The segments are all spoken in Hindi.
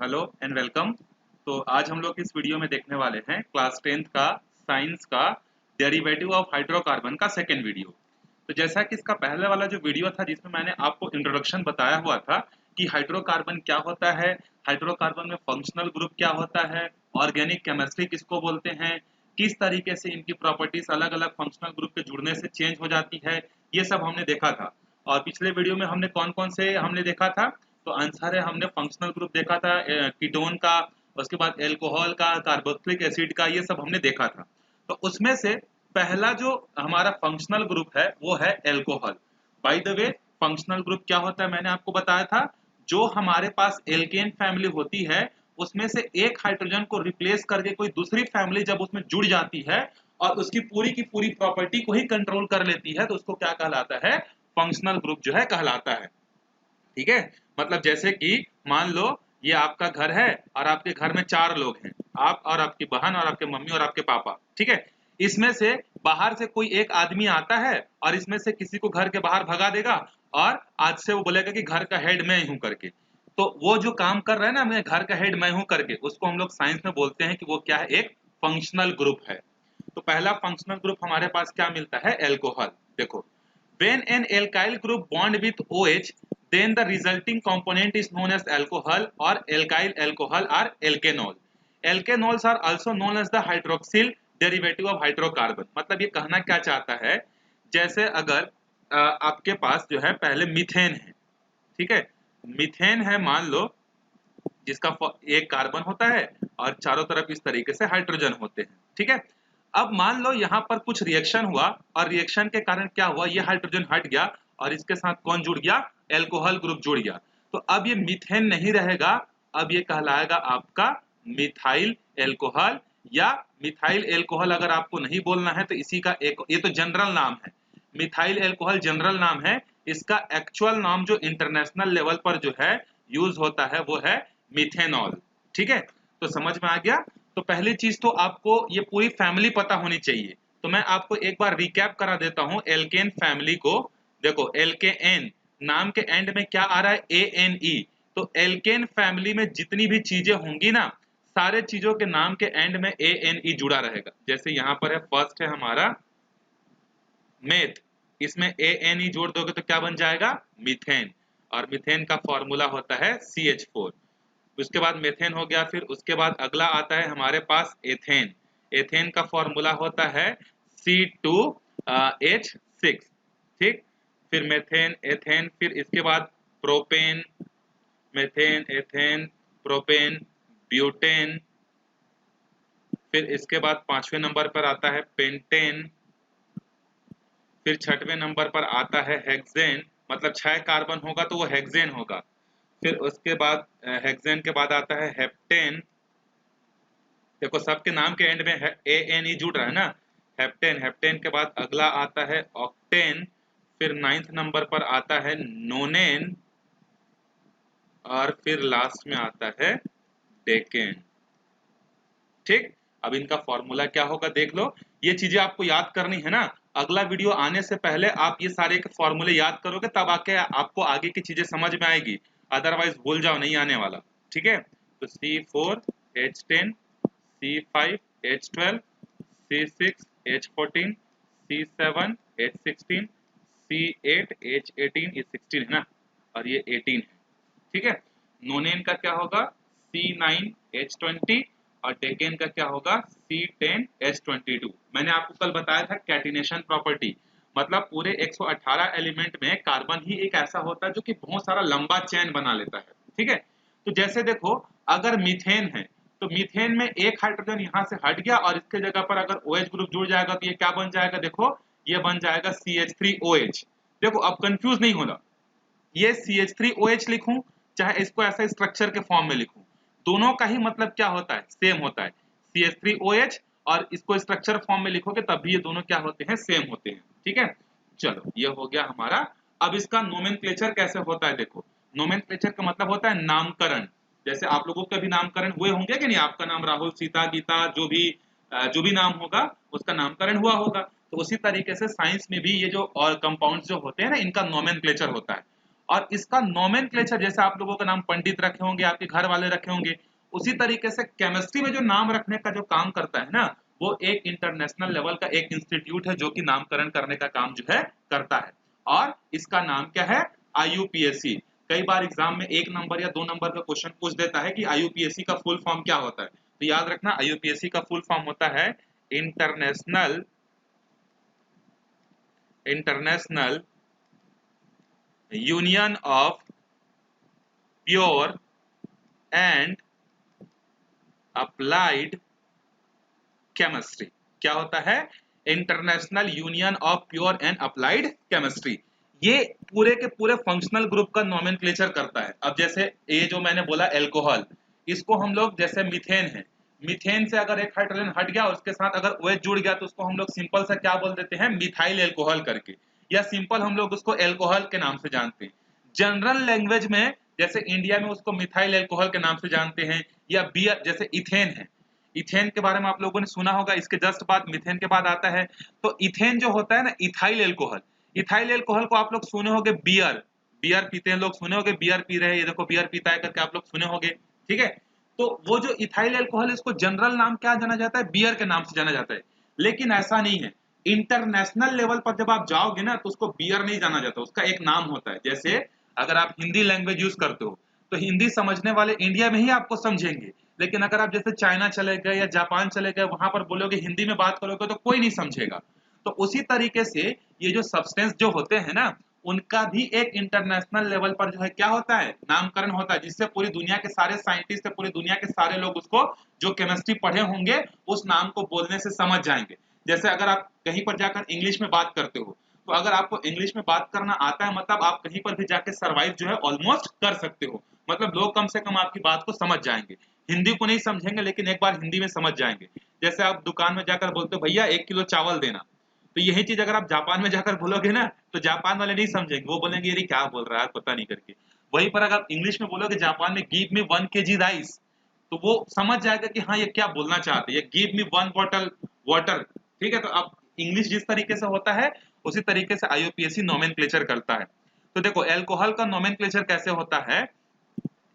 Hello and welcome. तो आज हम लोग इस वीडियो में देखने वाले हैं क्लास 10th का साइंस का डेरिवेटिव ऑफ हाइड्रोकार्बन का सेकेंड वीडियो। तो जैसा कि इसका पहले वाला जो वीडियो था जिसमें मैंने आपको इंट्रोडक्शन बताया हुआ था कि हाइड्रोकार्बन क्या होता है, हाइड्रोकार्बन में फंक्शनल ग्रुप क्या होता है, ऑर्गेनिक केमिस्ट्री किसको बोलते हैं, किस तरीके से इनकी प्रॉपर्टीज अलग अलग फंक्शनल ग्रुप के जुड़ने से चेंज हो जाती है, ये सब हमने देखा था। और पिछले वीडियो में हमने कौन कौन से हमने देखा था, तो आंसर है हमने फंक्शनल ग्रुप देखा था कीटोन का, उसके बाद एल्कोहल का, कार्बोक्सिलिक एसिड का, ये सब हमने देखा था। तो उसमें से पहला जो हमारा फंक्शनल ग्रुप है वो है alcohol. By the way, functional group क्या होता है मैंने आपको बताया था, जो हमारे पास एल्केन फैमिली होती है उसमें से एक हाइड्रोजन को रिप्लेस करके कोई दूसरी फैमिली जब उसमें जुड़ जाती है और उसकी पूरी प्रॉपर्टी को ही कंट्रोल कर लेती है तो उसको क्या कहलाता है, फंक्शनल ग्रुप जो है कहलाता है। ठीक है, मतलब जैसे कि मान लो ये आपका घर है और आपके घर में 4 लोग हैं, आप और आपकी बहन और आपके मम्मी और आपके पापा। ठीक है, इसमें से बाहर से कोई एक आदमी आता है और इसमें से किसी को घर के बाहर भगा देगा और आज से वो बोलेगा कि घर का हेड मैं ही हूं करके। तो वो जो काम कर रहा है ना, मैं घर का हेड मैं हूं करके, उसको हम लोग साइंस में बोलते हैं कि वो क्या है, एक फंक्शनल ग्रुप है। तो पहला फंक्शनल ग्रुप हमारे पास क्या मिलता है, एल्कोहल। देखो, when an alkyl group bond with OH, then the resulting component is known as alcohol or alkyl alcohol or alkanol. Alkanols are also known as the hydroxyl derivative of hydrocarbon। मतलब ये कहना क्या चाहता है, जैसे अगर आपके पास जो है पहले मीथेन है, ठीक है, मीथेन है मान लो, जिसका एक कार्बन होता है और चारों तरफ इस तरीके से हाइड्रोजन होते हैं। ठीक है, अब मान लो यहाँ पर कुछ रिएक्शन हुआ और रिएक्शन के कारण क्या हुआ, ये हाइड्रोजन हट गया और इसके साथ कौन जुड़ गया, एल्कोहल ग्रुप जुड़ गया। तो अब ये मीथेन नहीं रहेगा, अब ये कहलाएगा आपका मिथाइल एल्कोहल, या मिथाइल एल्कोहल अगर आपको नहीं बोलना है तो इसी का एक, ये तो जनरल नाम है, मिथाइल एल्कोहल जनरल नाम है। इसका एक्चुअल नाम जो इंटरनेशनल लेवल पर जो है यूज होता है वो है मिथेनॉल। ठीक है, तो समझ में आ गया। तो पहली चीज तो आपको ये पूरी फैमिली पता होनी चाहिए। तो मैं आपको एक बार रिकैप करा देता हूं एल्केन फैमिली को। देखो, एल्केन नाम के एंड में क्या आ रहा है, ए एन ई। तो एल्केन फैमिली में जितनी भी चीजें होंगी ना, सारे चीजों के नाम के एंड में ए एन ई जुड़ा रहेगा। जैसे यहाँ पर है, फर्स्ट है हमारा मेथ, इसमें ए एन ई जोड़ दोगे तो क्या बन जाएगा, मीथेन। और मीथेन का फॉर्मूला होता है CH4। उसके बाद मेथेन हो गया, फिर उसके बाद अगला आता है हमारे पास एथेन। एथेन का फॉर्मूला होता है C2H6। ठीक, फिर मेथेन, एथेन, फिर इसके बाद propane, methane, ethane, propane, butane, फिर इसके बाद 5वें नंबर पर आता है पेंटेन, फिर 6वें नंबर पर आता है हेक्सेन। मतलब 6 कार्बन होगा तो वो हेक्सेन होगा। फिर उसके बाद हेक्सेन के बाद आता है हेप्टेन। देखो, सबके नाम के एंड में ए एन ई जुड़ रहा है ना, हेप्टेन। हेप्टेन के बाद अगला आता है ऑक्टेन, फिर 9th नंबर पर आता है नोनेन, और फिर लास्ट में आता है डेकेन। ठीक, अब इनका फॉर्मूला क्या होगा देख लो। ये चीजें आपको याद करनी है ना, अगला वीडियो आने से पहले आप ये सारे के फॉर्मूले याद करोगे तब आके आपको आगे की चीजें समझ में आएगी, अदरवाइज भूल जाओ, नहीं आने वाला। ठीक है, तो C4H10, C5H12, C6H14, C7H16, C8H18, ये 16 है ना और ये 18 है। ठीक है, नोनेन का क्या होगा, C9H20, और डेकेन का क्या होगा, C10H22। मैंने आपको कल बताया था कैटिनेशन प्रॉपर्टी, मतलब पूरे 118 एलिमेंट में कार्बन ही एक ऐसा होता है जो कि बहुत सारा लंबा चेन बना लेता है। ठीक है, तो जैसे देखो, अगर मीथेन है तो मीथेन में एक हाइड्रोजन यहाँ से हट गया और इसके जगह पर अगर OH ग्रुप जुड़ जाएगा तो ये क्या बन जाएगा, देखो ये बन जाएगा CH3OH। देखो, अब कंफ्यूज नहीं होना, ये CH3OH लिखूं चाहे इसको ऐसा स्ट्रक्चर के फॉर्म में लिखूं, दोनों का ही मतलब क्या होता है, सेम होता है, CH3OH। और इसको स्ट्रक्चर फॉर्म में लिखोगे तब भी ये दोनों क्या होते हैं, सेम होते हैं। ठीक है, चलो ये हो गया हमारा। अब इसका नोमेनक्लेचर कैसे होता है, देखो, नोमेनक्लेचर का मतलब होता है नामकरण। जैसे आप लोगों के भी नामकरण हुए होंगे कि नहीं, आपका नाम राहुल, सीता, गीता, जो भी नाम होगा उसका नामकरण हुआ होगा। तो उसी तरीके से साइंस में भी ये जो और कंपाउंड्स जो होते हैं ना, इनका नोमेनक्लेचर होता है। और इसका नोमेनक्लेचर, जैसे आप लोगों का नाम पंडित रखे होंगे, आपके घर वाले रखे होंगे, उसी तरीके से केमिस्ट्री में जो नाम रखने का जो काम करता है ना, वो एक इंटरनेशनल लेवल का एक इंस्टीट्यूट है जो कि नामकरण करने का काम जो है करता है, और इसका नाम क्या है? IUPAC। कई बार एग्जाम में 1 नंबर या 2 नंबर का क्वेश्चन पूछ देता है कि IUPAC का फुल फॉर्म क्या होता है, तो याद रखना IUPAC का फुल फॉर्म होता है international union of pure and applied chemistry. क्या होता है? International union of pure and applied chemistry. ये पूरे के पूरे फंक्शनल ग्रुप का नोमेनक्लेचर करता है। अब जैसे ये जो मैंने बोला एल्कोहल, इसको हम लोग, जैसे मीथेन है, मीथेन से अगर एक हाइड्रोजन हट गया, उसके साथ अगर OH जुड़ गया, तो उसको हम लोग सिंपल सा क्या बोल देते हैं? मिथाइल एल्कोहल करके, या सिंपल हम लोग उसको एल्कोहल के नाम से जानते हैं। जनरल लैंग्वेज में जैसे इंडिया में उसको मिथाइल एल्कोहल के नाम से जानते हैं, या बियर, जैसे इथेन है, इथेन के बारे में आप लोगों ने सुना होगा, इसके जस्ट बाद मिथेन के बाद आता है। तो इथेन जो होता है ना, इथाइल एल्कोहल, इथाइल एल्कोहल को आप लोग सुने होंगे बियर, बियर पीते हैं लोग, सुने होंगे बियर पी रहे हैं, ये देखो बियर पीता है करके आप लोग सुने होंगे, ठीक है। तो वो जो इथाइल एल्कोहल, इसको जनरल नाम क्या जाना जाता है? बियर के नाम से जाना जाता है। लेकिन ऐसा नहीं है, इंटरनेशनल लेवल पर जब आप जाओगे ना, तो उसको बियर नहीं जाना जाता, उसका एक नाम होता है। जैसे अगर आप हिंदी लैंग्वेज यूज करते हो, तो हिंदी समझने वाले इंडिया में ही आपको समझेंगे, लेकिन अगर आप जैसे चाइना चले गए या जापान चले गए, वहां पर बोलोगे, हिंदी में बात करोगे, तो कोई नहीं समझेगा। तो उसी तरीके से ये जो सब्सटेंस जो होते हैं ना, उनका भी एक इंटरनेशनल लेवल पर जो है क्या होता है? नामकरण होता है, जिससे पूरी दुनिया के सारे साइंटिस्ट, पूरी दुनिया के सारे लोग उसको, जो केमिस्ट्री पढ़े होंगे, उस नाम को बोलने से समझ जाएंगे। जैसे अगर आप कहीं पर जाकर इंग्लिश में बात करते हो, तो अगर आपको इंग्लिश में बात करना आता है, मतलब आप कहीं पर भी जाके सर्वाइव जो है ऑलमोस्ट कर सकते हो, मतलब लोग कम से कम आपकी बात को समझ जाएंगे। हिंदी को नहीं समझेंगे, लेकिन एक बार हिंदी में समझ जाएंगे। जैसे आप दुकान में जाकर बोलते हो, भैया 1 किलो चावल देना, तो यही चीज अगर आप जापान में जाकर बोलोगे ना, तो जापान वाले नहीं समझेंगे, वो बोलेंगे ये क्या बोल रहा है पता नहीं करके। वहीं पर अगर आप इंग्लिश में बोलोगे जापान में, गिव मी 1 kg राइस, तो वो समझ जाएगा कि हाँ ये क्या बोलना चाहते हैं, गिव मी 1 बॉटल वाटर, ठीक है। तो अब इंग्लिश जिस तरीके से होता है, उसी तरीके से IUPAC नोमेनक्लेचर करता है। तो देखो एल्कोहल का नोमेनक्लेचर कैसे होता है,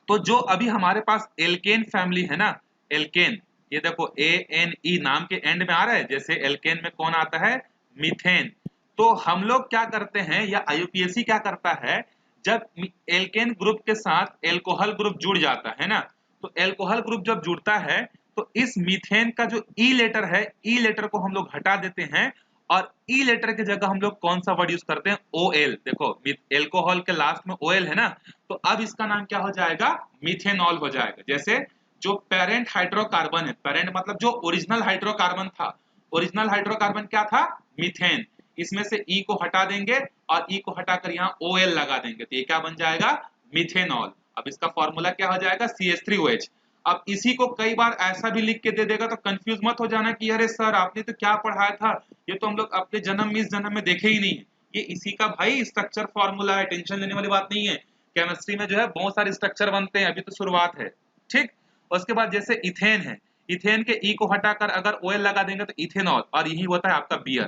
तो जो अभी हमारे पास एल्केन फैमिली है ना, एल्केन, ये देखो ANE नाम के एंड में आ रहा है, जैसे एल्केन में कौन आता है? मीथेन। तो हम लोग क्या करते हैं, या IUPAC क्या करता है, जब एल्केन ग्रुप के साथ एल्कोहल ग्रुप जुड़ जाता है ना, तो एल्कोहल ग्रुप जब जुड़ता है, तो इस मीथेन का जो ई लेटर है, ई लेटर को हम लोग हटा देते हैं, और ई लेटर की जगह हम लोग कौन सा वर्ड यूज करते हैं? OL। देखो एल्कोहल के लास्ट में OL है ना, तो अब इसका नाम क्या हो जाएगा? मिथेनॉल हो जाएगा। जैसे जो पेरेंट हाइड्रोकार्बन है, पेरेंट मतलब जो ओरिजिनल हाइड्रोकार्बन था, ओरिजिनल हाइड्रोकार्बन क्या था? मीथेन। इसमें से ई को हटा देंगे, और ई को हटाकर यहाँ OL लगा देंगे, तो ये क्या बन जाएगा? मिथेनॉल। अब इसका फॉर्मूला क्या हो जाएगा? CH3OH। अब इसी को कई बार ऐसा भी लिख के दे देगा, तो कंफ्यूज मत हो जाना कि अरे सर आपने तो क्या पढ़ाया था, ये तो हम लोग अपने जन्म में, इस जन्म में देखे ही नहीं। ये इसी का भाई स्ट्रक्चर फॉर्मूला है, टेंशन लेने वाली बात नहीं है। केमिस्ट्री में जो है बहुत सारे स्ट्रक्चर बनते हैं, अभी तो शुरुआत है, ठीक। उसके बाद जैसे इथेन है, इथेन के ई को हटाकर अगर OL लगा देंगे तो इथेनॉल, और यही होता है आपका बियर,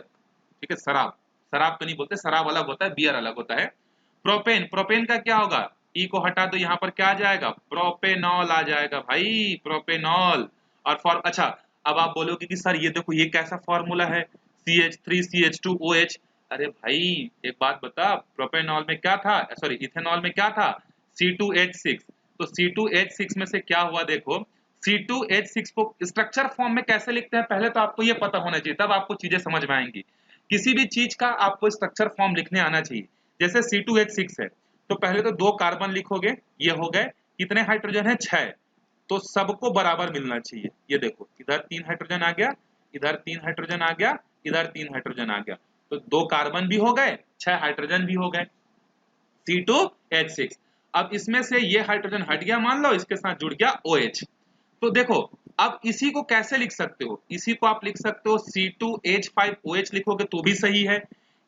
ठीक है। शराब, शराब तो नहीं बोलते, शराब अलग होता है, बियर अलग होता है। प्रोपेन, प्रोपेन का क्या होगा? ई को हटा दो, यहाँ पर क्या आ जाएगा? प्रोपेनॉल आ जाएगा भाई, प्रोपेनॉल। और फॉर अच्छा, अब आप बोलोगे कि सर ये देखो ये कैसा फॉर्मूला है, CH3CH2OH। अरे भाई एक बात बता, प्रोपेनॉल में क्या था, सॉरी इथेनॉल में क्या था? C2H6। तो C2H6 में से क्या हुआ देखो, C2H6 को स्ट्रक्चर फॉर्म में कैसे लिखते हैं, पहले तो आपको ये पता होना चाहिए, तब आपको चीजें समझ में आएंगी। किसी भी चीज का आपको स्ट्रक्चर फॉर्म लिखने आना चाहिए। जैसे C2H6 है, तो पहले तो 2 कार्बन लिखोगे, ये हो गए, कितने हाइड्रोजन है? 6। तो सबको बराबर मिलना चाहिए। ये देखो इधर 3 हाइड्रोजन आ गया, इधर 3 हाइड्रोजन आ गया, इधर 3 हाइड्रोजन आ गया, तो 2 कार्बन भी हो गए, 6 हाइड्रोजन भी हो गए, C2H6। अब इसमें से ये हाइड्रोजन हट गया, मान लो इसके साथ जुड़ गया OH। तो देखो अब इसी को कैसे लिख सकते हो, इसी को आप लिख सकते हो C2H5OH लिखोगे तो भी सही है,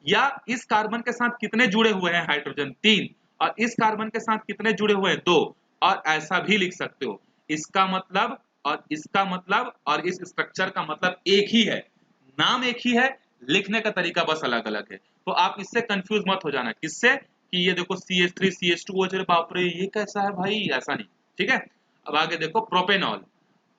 या इस कार्बन के साथ कितने जुड़े हुए हैं हाइड्रोजन? 3। और इस कार्बन के साथ कितने जुड़े हुए हैं? 2। और ऐसा भी लिख सकते हो, इसका मतलब और इसका मतलब और इस स्ट्रक्चर का मतलब एक ही है, नाम एक ही है, लिखने का तरीका बस अलग अलग है। तो आप इससे कंफ्यूज मत हो जाना, किससे? कि ये देखो CH3 CH2 OH, बाप रे ये कैसा है भाई, ऐसा नहीं। ठीक है, अब आगे देखो प्रोपेनॉल।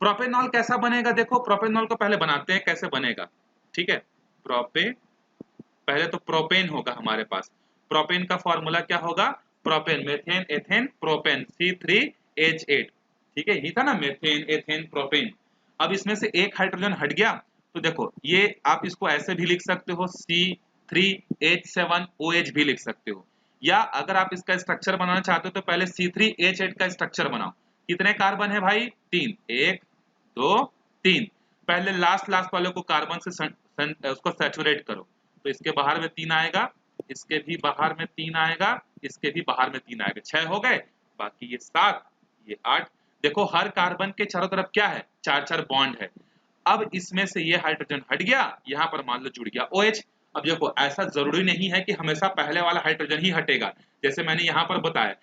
प्रोपेनॉल कैसा बनेगा, देखो प्रोपेनॉल को पहले बनाते हैं कैसे बनेगा। ठीक है, पहले तो प्रोपेन होगा हमारे पास। प्रोपेन का फॉर्मूला क्या होगा, propane methane ethane propane C3H8। ठीक है, यही था ना, मेथेन एथेन प्रोपेन। अब इसमें से एक हाइड्रोजन हट गया, तो देखो ये आप इसको ऐसे भी लिख सकते हो, C3H7OH भी लिख सकते हो। या अगर आप इसका स्ट्रक्चर बनाना चाहते हो तो पहले C3H8 का स्ट्रक्चर बनाओ। कितने कार्बन है भाई, 3, 1 2 3। पहले लास्ट लास्ट वाले को कार्बन से उसको सैचुरेट करो, तो इसके बाहर में 3 आएगा, इसके भी बाहर में 3 आएगा, इसके भी बाहर में 3 आएगा, 6 हो गए। बाकी ये 7, ये 8। देखो हर कार्बन के चारों तरफ क्या है, 4 बॉन्ड है। अब इसमें से ये हाइड्रोजन हट गया, यहाँ पर मान लो जुड़ गया OH। अब देखो ऐसा जरूरी नहीं है कि हमेशा पहले वाला हाइड्रोजन ही हटेगा, जैसे मैंने यहाँ पर बताया,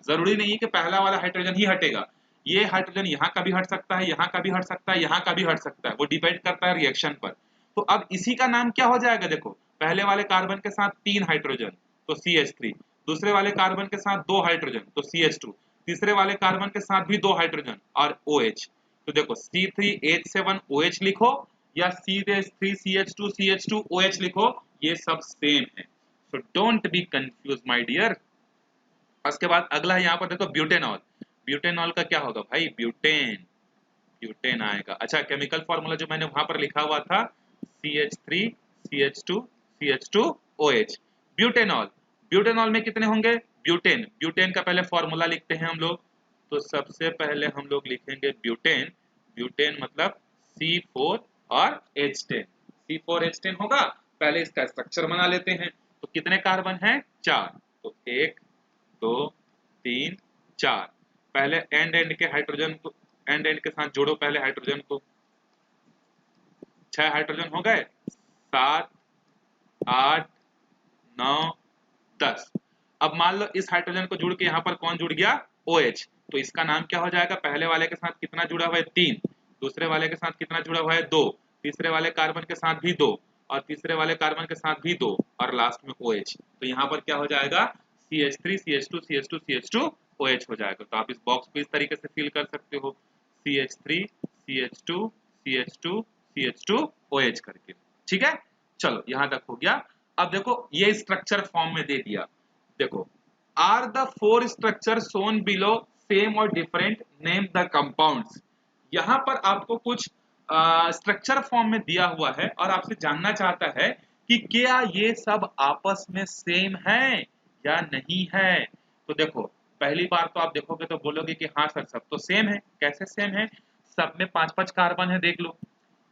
जरूरी नहीं है कि पहला वाला हाइड्रोजन ही हटेगा। ये हाइड्रोजन यहाँ का भी हट सकता है, यहाँ का भी हट सकता है, यहाँ का भी हट सकता है, वो डिपेंड करता है रिएक्शन पर। तो अब इसी का नाम क्या हो जाएगा, देखो पहले वाले कार्बन के साथ 3 हाइड्रोजन तो CH3, दूसरे वाले कार्बन के साथ 2 हाइड्रोजन तो CH2, तीसरे वाले कार्बन के साथ भी 2 हाइड्रोजन और OH। तो देखो C3H7OH लिखो या CH3CH2CH2OH लिखो, ये सब सेम है। So don't be confuse my dear. उसके बाद अगला है यहाँ पर देखो ब्यूटेनॉल। ब्यूटेनॉल का क्या होगा भाई, ब्यूटेन, ब्यूटेन आएगा। अच्छा, केमिकल फॉर्मूला जो मैंने वहां पर लिखा हुआ था CH3CH2CH2OH। ब्यूटेनॉल, ब्यूटेनॉल में कितने होंगे, ब्यूटेन, ब्यूटेन का पहले फॉर्मूला लिखते हैं हम लोग। तो सबसे पहले हम लोग लिखेंगे ब्यूटेन, ब्यूटेन मतलब C4 और H10, C4H10 होगा। पहले इसका स्ट्रक्चर बना लेते हैं, तो कितने कार्बन हैं, 4, तो 1 2 3 4। पहले एंड एंड के हाइड्रोजन को एंड एंड के साथ जोड़ो, पहले हाइड्रोजन को, 6 हाइड्रोजन हो गए, 7 8 9 10। अब मान लो इस हाइड्रोजन को जुड़ के यहाँ पर कौन जुड़ गया, OH। तो इसका नाम क्या हो जाएगा, पहले वाले के साथ कितना जुड़ा हुआ है, 3, दूसरे वाले के साथ कितना जुड़ा हुआ है, 2, तीसरे वाले कार्बन के साथ भी 2, और तीसरे वाले कार्बन के साथ भी 2, और लास्ट में OH। तो यहाँ पर क्या हो जाएगा, CH3 CH2 CH2 CH2 OH हो जाएगा। तो आप इस बॉक्स को इस तरीके से फिल कर सकते हो, CH3 CH2 CH2 CH2 OH करके। ठीक है, चलो यहाँ तक हो गया। अब देखो ये स्ट्रक्चर फॉर्म में दे दिया। देखो, are the 4 structure shown below same और डिफरेंट, नेम द कंपाउंड्स। यहाँ पर आपको कुछ स्ट्रक्चर फॉर्म में दिया हुआ है और आपसे जानना चाहता है कि क्या ये सब आपस में सेम है या नहीं है। तो देखो पहली बार तो आप देखोगे तो बोलोगे कि हाँ सर सब तो सेम है। कैसे सेम है, सब में 5-5 कार्बन है, देख लो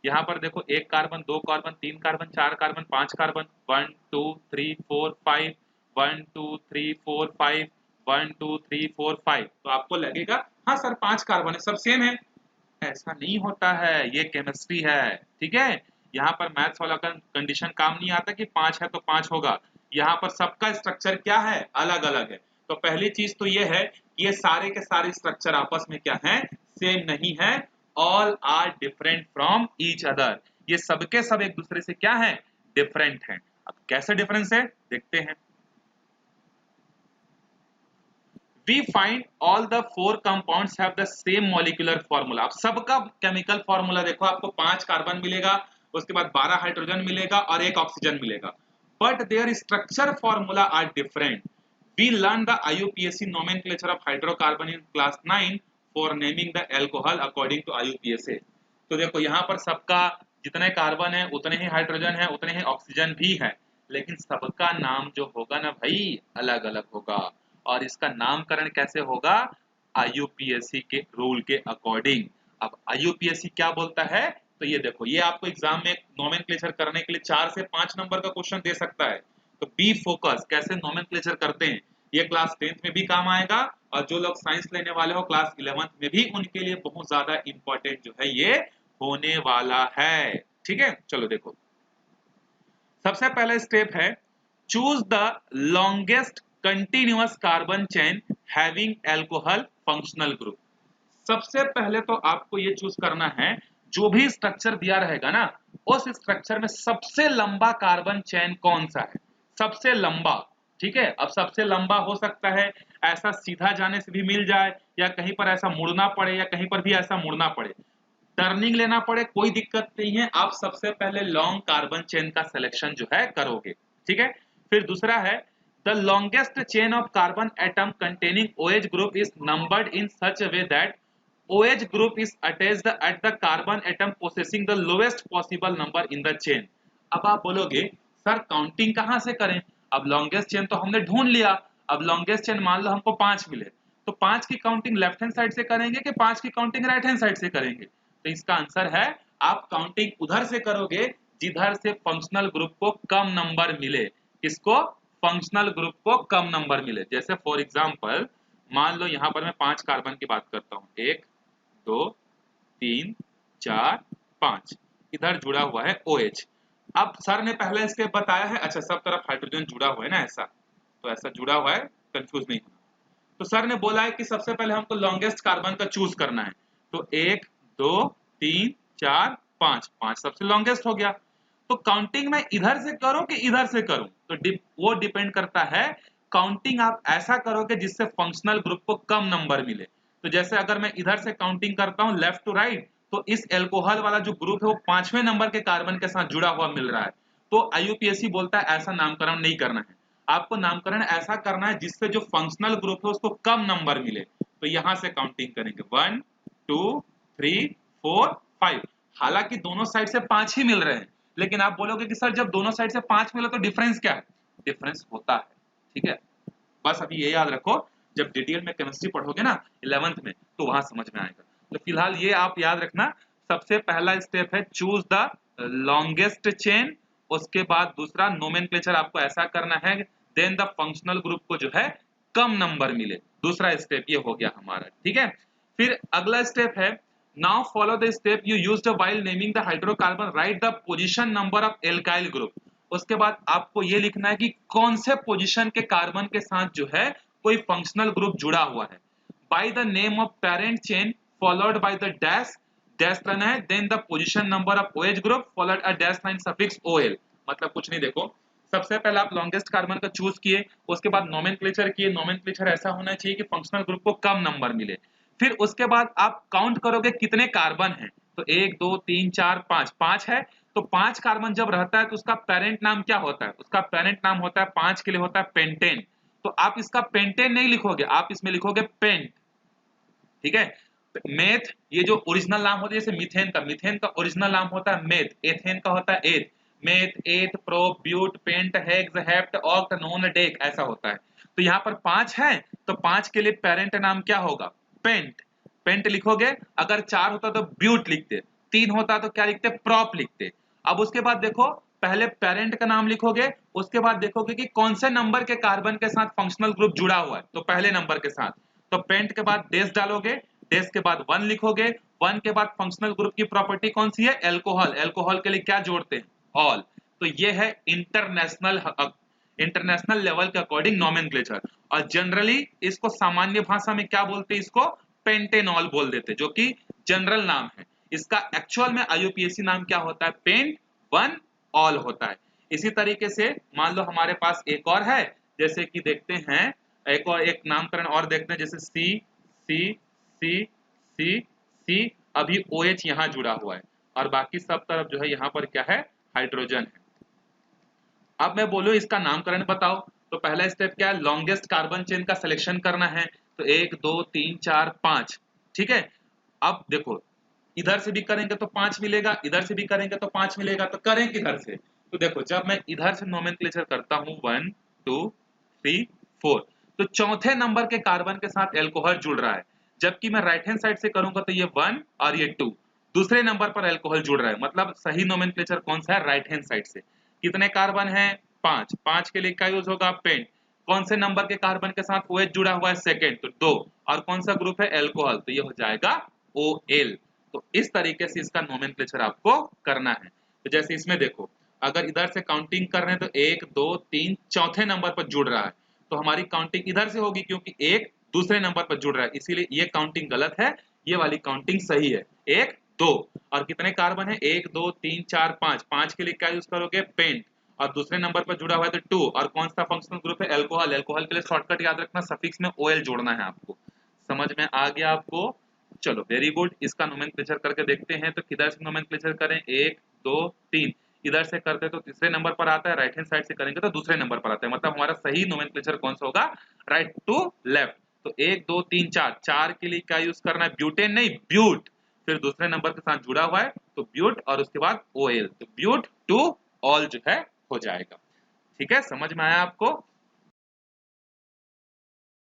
यहाँ पर देखो, 1 carbon 2 carbon 3 carbon 4 carbon 5 carbon, 1 2 3 4 5, 1 2 3 4 5, 1 2 3 4 5। तो आपको लगेगा हाँ सर 5 कार्बन है, सब सेम है। ऐसा नहीं होता है, ये केमिस्ट्री है। ठीक है, यहाँ पर मैथ्स वाला कंडीशन काम नहीं आता कि 5 है तो 5 होगा। यहाँ पर सबका स्ट्रक्चर क्या है, अलग अलग है। तो पहली चीज तो ये है कि ये सारे के सारे स्ट्रक्चर आपस में क्या है, सेम नहीं है। All are different from each other, ये सबके सब एक दूसरे से क्या है, डिफरेंट हैं। अब कैसे डिफरेंस है देखते हैं। We find all the 4 compounds have the same molecular formula। अब सबका केमिकल फॉर्मूला देखो, आपको 5 कार्बन मिलेगा, उसके बाद 12 हाइड्रोजन मिलेगा और 1 ऑक्सीजन मिलेगा, but their structure formula are different. We learn the IUPAC nomenclature of hydrocarbon in class 9 for naming the alcohol according to IUPAC। तो देखो यहाँ पर सबका जितने कार्बन है उतने ही हाइड्रोजन है, उतने ही ऑक्सीजन भी है, लेकिन सबका नाम जो होगा ना भाई अलग अलग होगा। और इसका नामकरण कैसे होगा, IUPAC के रूल के अकॉर्डिंग। अब IUPAC क्या बोलता है, तो ये देखो, ये आपको एग्जाम में नोमेनक्लेचर करने के लिए 4 से 5 नंबर का क्वेश्चन दे सकता है। तो बी फोकस, कैसे नोमेनक्लेचर करते हैं, ये क्लास 10th में भी काम आएगा, और जो लोग साइंस लेने वाले हो क्लास 11th में भी, उनके लिए बहुत ज्यादा इंपॉर्टेंट जो है ये होने वाला है। ठीक है, चलो देखो, सबसे पहला स्टेप है choose the longest continuous carbon chain having alcohol functional group. सबसे पहले तो आपको ये चूज करना है, जो भी स्ट्रक्चर दिया रहेगा ना, उस स्ट्रक्चर में सबसे लंबा कार्बन चेन कौन सा है, सबसे लंबा ठीक है। अब सबसे लंबा हो सकता है ऐसा सीधा जाने से भी मिल जाए, या कहीं पर ऐसा मुड़ना पड़े, या कहीं पर भी ऐसा मुड़ना पड़े, टर्निंग लेना पड़े, कोई दिक्कत नहीं है। आप सबसे पहले लॉन्ग कार्बन चेन का सिलेक्शन जो है करोगे, ठीक है। फिर दूसरा है the longest chain of carbon atom containing OH group is numbered in such a way that OH group is attached at the carbon atom possessing the lowest possible number in the chain. अब आप बोलोगे सर काउंटिंग कहां से करें? अब लॉन्गेस्ट चेन तो हमने ढूंढ लिया, अब लॉन्गेस्ट चेन मान लो हमको 5 मिले, तो 5 की काउंटिंग लेफ्ट हैंड साइड से करेंगे कि 5 की काउंटिंग राइट हैंड साइड से करेंगे? तो इसका आंसर है आप काउंटिंग उधर से करोगे जिधर से फंक्शनल ग्रुप को कम नंबर मिले। किसको? फंक्शनल ग्रुप को कम नंबर मिले। जैसे फॉर एग्जांपल मान लो यहां पर मैं 5 कार्बन की बात करता हूं, 1 2 3 4 5, इधर जुड़ा हुआ है OH। अब सर ने पहले स्टेप बताया है, अच्छा सब तरफ हाइड्रोजन जुड़ा हुआ है ना, ऐसा तो ऐसा जुड़ा हुआ है, कंफ्यूज नहीं होना। तो सर ने बोला है कि सबसे पहले हमको लॉन्गेस्ट कार्बन का चूज करना है, तो 1 2 3 4 5, 5 सबसे लॉन्गेस्ट हो गया। तो काउंटिंग मैं इधर से करूं कि इधर से करूं, तो वो डिपेंड करता है। काउंटिंग आप ऐसा करोगे जिससे फंक्शनल ग्रुप को कम नंबर मिले। तो जैसे अगर मैं इधर से काउंटिंग करता हूं लेफ्ट टू राइट, तो इस एल्कोहल वाला जो ग्रुप है वो 5वें नंबर के कार्बन के साथ जुड़ा हुआ मिल रहा है। तो IUPAC बोलता है ऐसा नामकरण नहीं करना है, आपको नामकरण ऐसा करना है जिससे जो फंक्शनल ग्रुप है उसको कम नंबर मिले। तो यहां से काउंटिंग करेंगे 1 2 3 4 5। हालांकि दोनों साइड से 5 ही मिल रहे हैं, लेकिन आप बोलोगे कि सर जब दोनों साइड से 5 मिले तो डिफरेंस क्या है? डिफरेंस होता है, ठीक है। बस अभी ये याद रखो, जब डिटेल में केमिस्ट्री पढ़ोगे ना 11th में, तो वहां समझ में आएगा। तो फिलहाल ये आप याद रखना, सबसे पहला स्टेप है चूज द लॉन्गेस्ट चेन। उसके बाद दूसरा नोमेनक्लेचर आपको ऐसा करना है देन द फंक्शनल ग्रुप को जो है कम नंबर मिले। दूसरा स्टेप ये हो गया हमारा, ठीक है। फिर अगला स्टेप है now follow the step you used while naming the hydrocarbon, right the position number of alkyl group. उसके बाद आपको ये लिखना है कि कौन से पोजीशन के कार्बन के साथ जो है कोई फंक्शनल ग्रुप जुड़ा हुआ है। By the name of parent chain followed by the dash, dash लाना है, then the position number of OH group followed a dash line suffix OL। मतलब कुछ नहीं, देखो सबसे पहले आप लॉन्गेस्ट कार्बन का चूज किए, उसके बाद नोमेनक्लेचर किए, नोमेनक्लेचर ऐसा होना चाहिए कि फंक्शनल ग्रुप को कम नंबर मिले। फिर उसके बाद आप काउंट करोगे कितने कार्बन हैं, तो 1 2 3 4 5, 5 है। तो 5 कार्बन जब रहता है तो उसका पेरेंट नाम क्या होता है? उसका पेरेंट नाम होता है 5 के लिए होता है पेंटेन। तो आप इसका पेंटेन नहीं लिखोगे, आप इसमें लिखोगे पेंट, ठीक है। मेथ ये जो ओरिजिनल नाम होता है, जैसे मीथेन का ओरिजिनल नाम होता है मेथ, एथेन का होता है eth, meth eth prop but pent hex hept oct non dec, ऐसा होता है। तो यहाँ पर 5 है, तो 5 के लिए पेरेंट नाम क्या होगा? पेंट, पेंट लिखोगे। अगर 4 होता तो ब्यूट लिखते, 3 होता तो क्या लिखते? प्रॉप लिखते। अब उसके बाद देखो पहले पेरेंट का नाम लिखोगे, उसके बाद देखोगे कि कौन से नंबर के कार्बन के साथ फंक्शनल ग्रुप जुड़ा हुआ है, तो पहले नंबर के साथ। तो पेंट के बाद डेस डालोगे, डेस के बाद 1 लिखोगे, 1 के बाद फंक्शनल ग्रुप की प्रॉपर्टी कौन सी है? एल्कोहल, एल्कोहल के लिए क्या जोड़ते हैं? ऑल। तो ये है इंटरनेशनल लेवल के अकॉर्डिंग नोमेनक्लेचर। और जनरली इसको सामान्य भाषा में क्या बोलते हैं? इसको पेंटेनॉल बोल देते, जो कि जनरल नाम है। इसका एक्चुअल में IUPAC नाम क्या होता है? पेंट 1 ऑल होता है। इसी तरीके से मान लो हमारे पास एक और है, जैसे कि देखते हैं एक और एक नामकरण और देखते हैं, जैसे सी सी सी सी सी, अभी OH यहाँ जुड़ा हुआ है और बाकी सब तरफ जो है यहाँ पर क्या है? हाइड्रोजन है। अब मैं बोलूं इसका नामकरण बताओ, तो पहला स्टेप क्या है? लॉन्गेस्ट कार्बन चेन का सिलेक्शन करना है। तो 1 2 3 4 5, ठीक है। अब देखो इधर से भी करेंगे तो 5 मिलेगा, इधर से भी करेंगे तो 5 मिलेगा, तो करें किधर से? तो देखो जब मैं इधर से नोमेनक्लेचर करता हूं 1 2 3 4, तो चौथे नंबर के कार्बन के साथ एल्कोहल जुड़ रहा है। जबकि मैं राइट हैंड साइड से करूंगा तो ये 1 और ये 2, दूसरे नंबर पर एल्कोहल जुड़ रहा है। मतलब सही नोमेनक्लेचर कौन सा है? राइट हैंड साइड से। कितने कार्बन है? 5, 5 के लिए क्या यूज होगा? पेंट। कौन से नंबर के कार्बन के साथ OH जुड़ा हुआ है? सेकेंड, तो 2। और कौन सा ग्रुप है? एल्कोहल, तो ये हो जाएगा OL। तो इस तरीके से इसका नोमेनक्लेचर आपको करना है। तो जैसे इसमें देखो अगर इधर से काउंटिंग कर रहे हैं तो 1 2 3 चौथे नंबर पर जुड़ रहा है, तो हमारी काउंटिंग इधर से होगी क्योंकि 1 दूसरे नंबर पर जुड़ रहा है, इसीलिए ये काउंटिंग गलत है, ये वाली काउंटिंग सही है। 1 2 और कितने कार्बन है? 1 2 3 4 5, 5 के लिए क्या यूज करोगे? पेंट। और दूसरे नंबर पर जुड़ा हुआ है तो 2, और कौन सा फंक्शनल ग्रुप है? अल्कोहल। अल्कोहल के लिए शॉर्टकट याद रखना, सफिक्स में ओएल जोड़ना है आपको। समझ में आ गया आपको? चलो वेरी गुड। इसका नोमेनक्लेचर करके देखते हैं, तो किधर से नोमेनक्लेचर करें? 1 2 3, इधर से करते तो तीसरे नंबर पर आता है, राइट हैंड साइड से करेंगे तो दूसरे नंबर पर आता है। मतलब हमारा सही नोमेनक्लेचर कौन सा होगा? Right to left. तो 1 2 3 4, 4 के लिए क्या यूज करना है? ब्यूटेन नहीं, ब्यूट। फिर दूसरे नंबर के साथ जुड़ा हुआ है तो ब्यूट, और उसके बाद ओएल, तो ब्यूट टू ऑल जो है हो जाएगा। ठीक है, समझ में आया आपको?